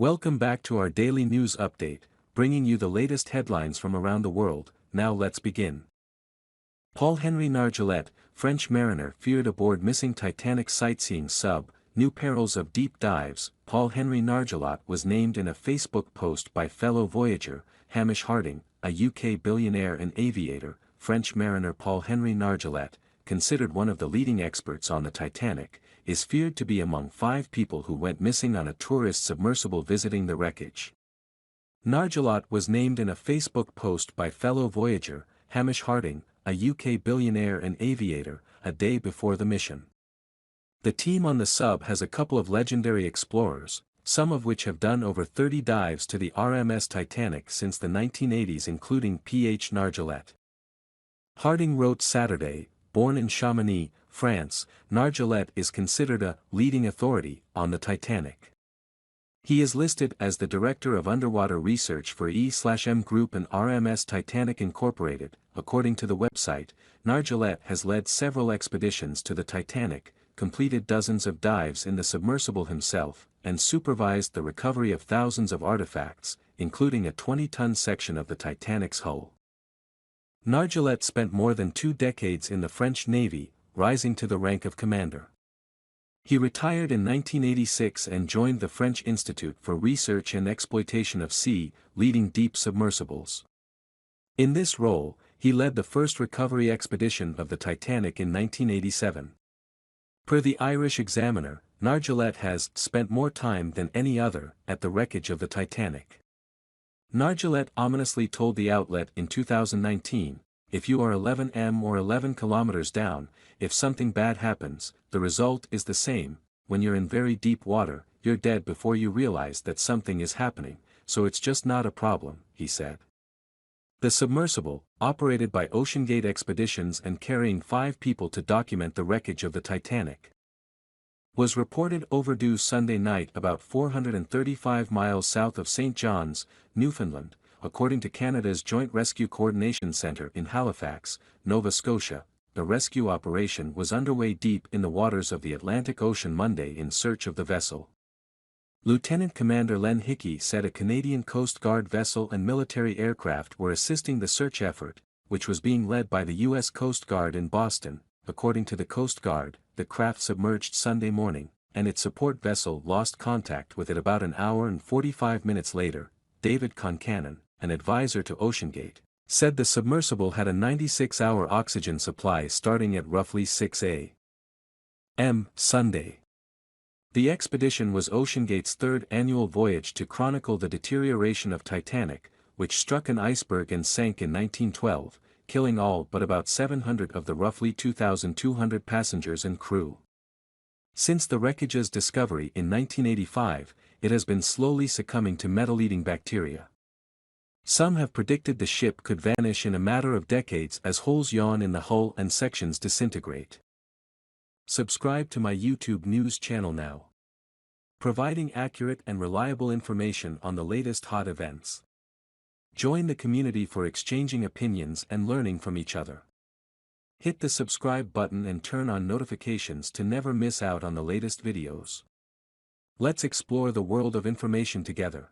Welcome back to our daily news update, bringing you the latest headlines from around the world. Now let's begin. Paul-Henry Nargeolet, French mariner feared aboard missing Titanic sightseeing sub, new perils of deep dives. Paul-Henry Nargeolet was named in a Facebook post by fellow voyager, Hamish Harding, a UK billionaire and aviator. French mariner Paul-Henry Nargeolet, considered one of the leading experts on the Titanic, is feared to be among 5 people who went missing on a tourist submersible visiting the wreckage. Nargeolet was named in a Facebook post by fellow voyager, Hamish Harding, a UK billionaire and aviator, a day before the mission. The team on the sub has a couple of legendary explorers, some of which have done over 30 dives to the RMS Titanic since the 1980s, including P.H. Nargeolet. Harding wrote Saturday. Born in Chamonix, France, Nargeolet is considered a leading authority on the Titanic. He is listed as the Director of Underwater Research for E/M Group and RMS Titanic Incorporated. According to the website, Nargeolet has led several expeditions to the Titanic, completed dozens of dives in the submersible himself, and supervised the recovery of thousands of artifacts, including a 20-ton section of the Titanic's hull. Nargeolet spent more than 2 decades in the French Navy, rising to the rank of commander. He retired in 1986 and joined the French Institute for Research and Exploitation of Sea-leading deep submersibles. In this role, he led the first recovery expedition of the Titanic in 1987. Per the Irish Examiner, Nargeolet has spent more time than any other at the wreckage of the Titanic. Nargeolet ominously told the outlet in 2019, "If you are 11 m or 11 kilometers down, if something bad happens, the result is the same. When you're in very deep water, you're dead before you realize that something is happening, so it's just not a problem," he said. The submersible, operated by OceanGate Expeditions and carrying 5 people to document the wreckage of the Titanic, was reported overdue Sunday night about 435 miles south of St. John's, Newfoundland, according to Canada's Joint Rescue Coordination Centre in Halifax, Nova Scotia. The rescue operation was underway deep in the waters of the Atlantic Ocean Monday in search of the vessel. Lieutenant Commander Len Hickey said a Canadian Coast Guard vessel and military aircraft were assisting the search effort, which was being led by the U.S. Coast Guard in Boston. According to the Coast Guard, the craft submerged Sunday morning, and its support vessel lost contact with it about an hour and 45 minutes later. David Concannon, an advisor to OceanGate, said the submersible had a 96-hour oxygen supply starting at roughly 6 a.m. Sunday. The expedition was OceanGate's 3rd annual voyage to chronicle the deterioration of Titanic, which struck an iceberg and sank in 1912, killing all but about 700 of the roughly 2,200 passengers and crew. Since the wreckage's discovery in 1985, it has been slowly succumbing to metal-eating bacteria. Some have predicted the ship could vanish in a matter of decades as holes yawn in the hull and sections disintegrate. Subscribe to my YouTube news channel now, providing accurate and reliable information on the latest hot events. Join the community for exchanging opinions and learning from each other. Hit the subscribe button and turn on notifications to never miss out on the latest videos. Let's explore the world of information together.